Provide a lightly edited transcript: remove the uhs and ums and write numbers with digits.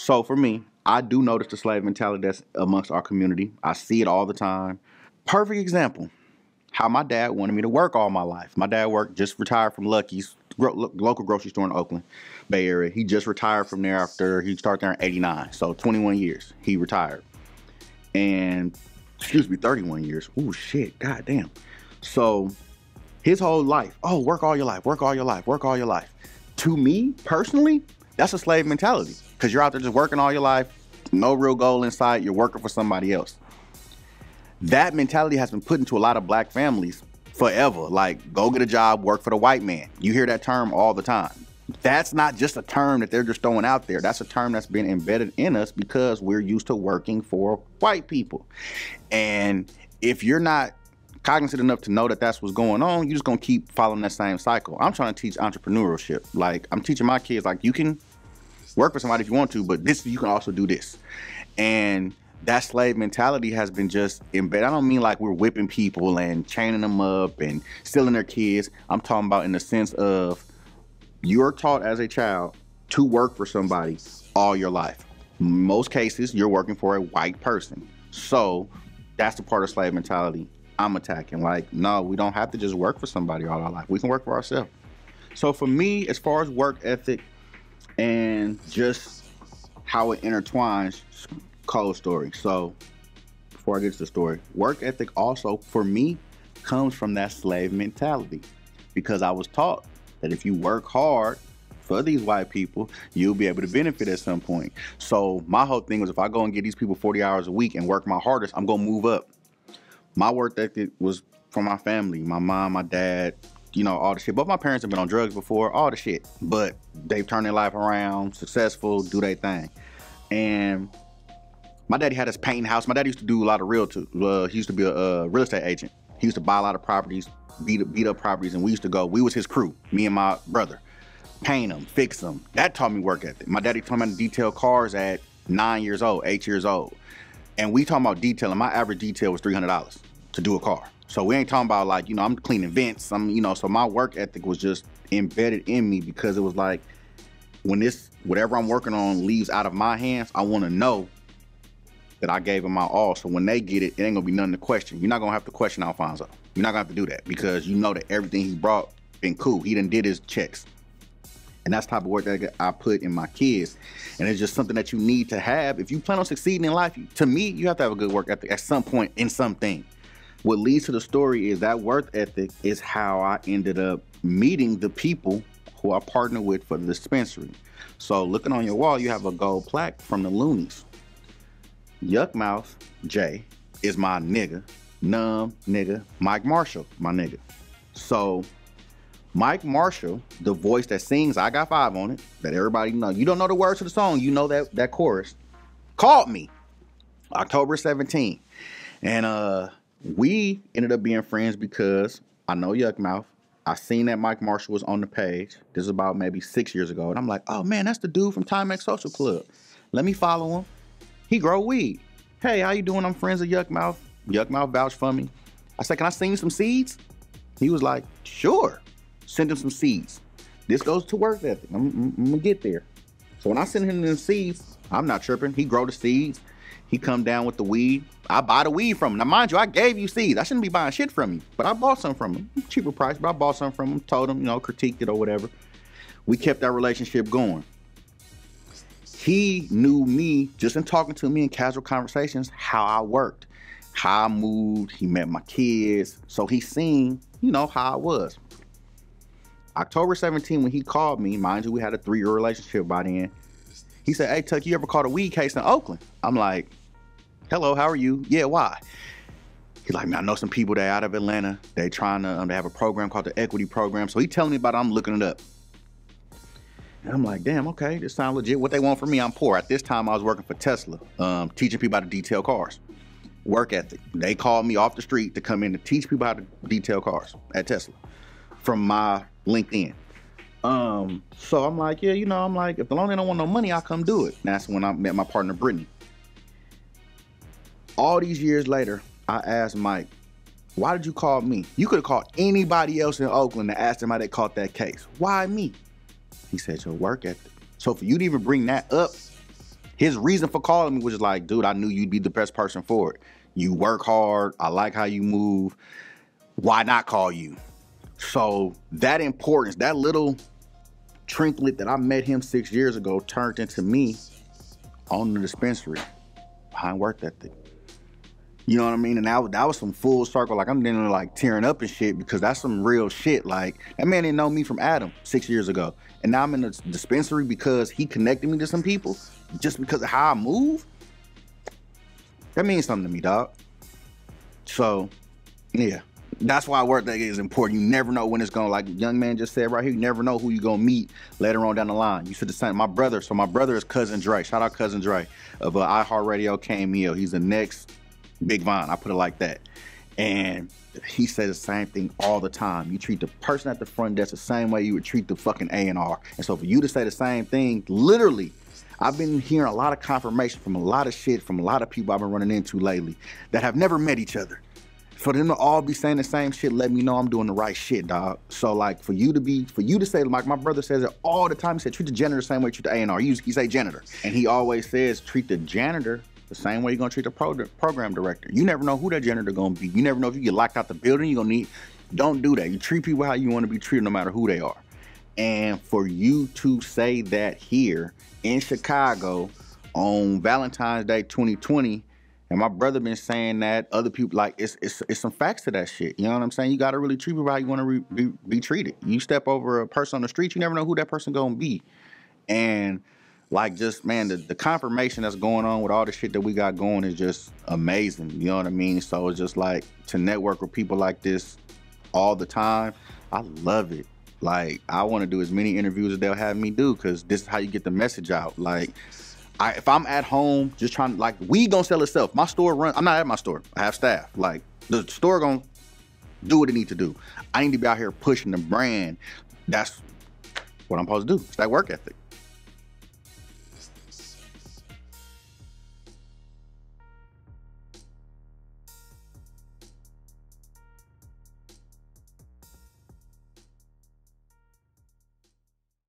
So for me, I do notice the slave mentality that's amongst our community. I see it all the time. Perfect example, how my dad wanted me to work all my life. My dad just retired from Lucky's, local grocery store in Oakland, Bay Area. He just retired from there after he started there in 89. So 21 years, he retired. And, 31 years. Ooh, shit, goddamn. So his whole life, oh, work all your life, work all your life, work all your life. To me, personally, that's a slave mentality, because you're out there just working all your life, no real goal in sight, you're working for somebody else. That mentality has been put into a lot of black families forever. Like, go get a job, work for the white man. You hear that term all the time. That's not just a term that they're just throwing out there. That's a term that's been embedded in us because we're used to working for white people. And if you're not cognizant enough to know that that's what's going on, you're just gonna keep following that same cycle. I'm trying to teach entrepreneurship. Like, I'm teaching my kids, like, you can work for somebody if you want to, but this, you can also do this. And that slave mentality has been just embedded. I don't mean like we're whipping people and chaining them up and stealing their kids. I'm talking about in the sense of you're taught as a child to work for somebody all your life. In most cases, you're working for a white person. So that's the part of slave mentality I'm attacking. Like, no, we don't have to just work for somebody all our life. We can work for ourselves. So for me, as far as work ethic and just how it intertwines, cold story. So before I get to the story, work ethic also for me comes from that slave mentality, because I was taught that if you work hard for these white people, you'll be able to benefit at some point. So my whole thing was, if I go and get these people 40 hours a week and work my hardest, I'm gonna move up. My work ethic was from my family, my mom, my dad, you know, all the shit. Both my parents have been on drugs before, all the shit, but they've turned their life around, successful, do their thing. And my daddy had his painting house. My daddy used to do a lot of realty. He used to be a real estate agent. He used to buy a lot of properties, beat up properties, and we used to go. We was his crew, me and my brother. Paint them, fix them. That taught me work ethic. My daddy taught me how to detail cars at 9 years old, 8 years old. And we talking about detailing. My average detail was $300 to do a car. So we ain't talking about like, you know, I'm cleaning vents. So my work ethic was just embedded in me, because it was like, when whatever I'm working on leaves out of my hands, I want to know that I gave him my all. So when they get it, it ain't gonna be nothing to question. You're not gonna have to question Alfonso. You're not gonna have to do that, because you know that everything he brought been cool. He done did his checks. And that's the type of work that I put in my kids. And it's just something that you need to have. If you plan on succeeding in life, to me, you have to have a good work ethic at some point in something. What leads to the story is that work ethic is how I ended up meeting the people who I partner with for the dispensary. So looking on your wall, you have a gold plaque from the Loonies. Yuck Mouth J is my nigga. Numb nigga. Mike Marshall, my nigga. So Mike Marshall, the voice that sings I Got Five on it, that everybody know. You don't know the words to the song, you know that chorus, called me October 17. And we ended up being friends because I know Yuck Mouth. I seen that Mike Marshall was on the page. This is about maybe 6 years ago. And I'm like, oh man, that's the dude from Timex Social Club. Let me follow him. He grow weed. Hey, how you doing? I'm friends with Yuck Mouth. Yuck Mouth vouched for me. I said, can I send you some seeds? He was like, sure. Send him some seeds. This goes to work ethic. I'm gonna get there. So when I send him the seeds, I'm not tripping. He grow the seeds. He come down with the weed. I buy the weed from him. Now, mind you, I gave you seeds. I shouldn't be buying shit from you, but I bought some from him. Cheaper price, but I bought some from him. Told him, critiqued it or whatever. We kept that relationship going. He knew me just in talking to me in casual conversations, how I worked, how I moved. He met my kids. So he seen, how I was. October 17, when he called me, mind you, we had a 3-year relationship by then. He said, hey, Tuck, you ever caught a weed case in Oakland? I'm like, hello, how are you? Yeah, why? He's like, man, I know some people that out of Atlanta. They trying to, they have a program called the Equity Program. So he telling me about it, I'm looking it up. And I'm like, damn, okay, this sounds legit. What they want from me, I'm poor. At this time, I was working for Tesla, teaching people how to detail cars. Work ethic. They called me off the street to come in to teach people how to detail cars at Tesla from my LinkedIn. So I'm like, yeah, I'm like, if the loan don't want no money, I'll come do it. And that's when I met my partner, Brittany. All these years later, I asked Mike, why did you call me? You could have called anybody else in Oakland and asked them how they caught that case. Why me? He said, your work ethic. So for you to even bring that up, His reason for calling me was just like, dude, I knew you'd be the best person for it. You work hard. I like how you move. Why not call you? So that importance, that little trinket that I met him 6 years ago turned into me on the dispensary behind work ethic. You know what I mean? And that was some full circle. Like, I'm then like tearing up and shit because that's some real shit. Like, that man didn't know me from Adam 6 years ago. And now I'm in the dispensary because he connected me to some people just because of how I move. That means something to me, dog. So, yeah. That's why work ethic is important. You never know when it's gonna, like young man just said right here, you never know who you gonna meet later on down the line. You said the same. My brother is Cousin Dre. Shout out Cousin Dre of iHeartRadio KMEO. He's the next Big Von, I put it like that. And he says the same thing all the time. You treat the person at the front desk the same way you would treat the fucking A&R. And so for you to say the same thing, literally, I've been hearing a lot of confirmation from a lot of shit from a lot of people I've been running into lately that have never met each other. For them to all be saying the same shit, let me know I'm doing the right shit, dog. So like for you to say, like my brother says it all the time, he said, treat the janitor the same way you treat the A&R. He say janitor. And he always says, treat the janitor the same way you're gonna treat the program director. You never know who that janitor gonna be. You never know if you get locked out the building, you're gonna need, don't do that. You treat people how you wanna be treated no matter who they are. And for you to say that here in Chicago on Valentine's Day 2020, and my brother been saying that, other people, like, it's some facts to that shit. You know what I'm saying? You gotta really treat people how you wanna be treated. You step over a person on the street, you never know who that person gonna be. And like, just, man, the confirmation that's going on with all the shit that we got going is just amazing. You know what I mean? So it's just like, to network with people like this all the time, I love it. Like, I want to do as many interviews as they'll have me do, because this is how you get the message out. Like, if I'm at home just trying to, like, weed gonna sell itself. My store runs, I'm not at my store. I have staff. Like, the store gonna do what it need to do. I need to be out here pushing the brand. That's what I'm supposed to do. It's that work ethic.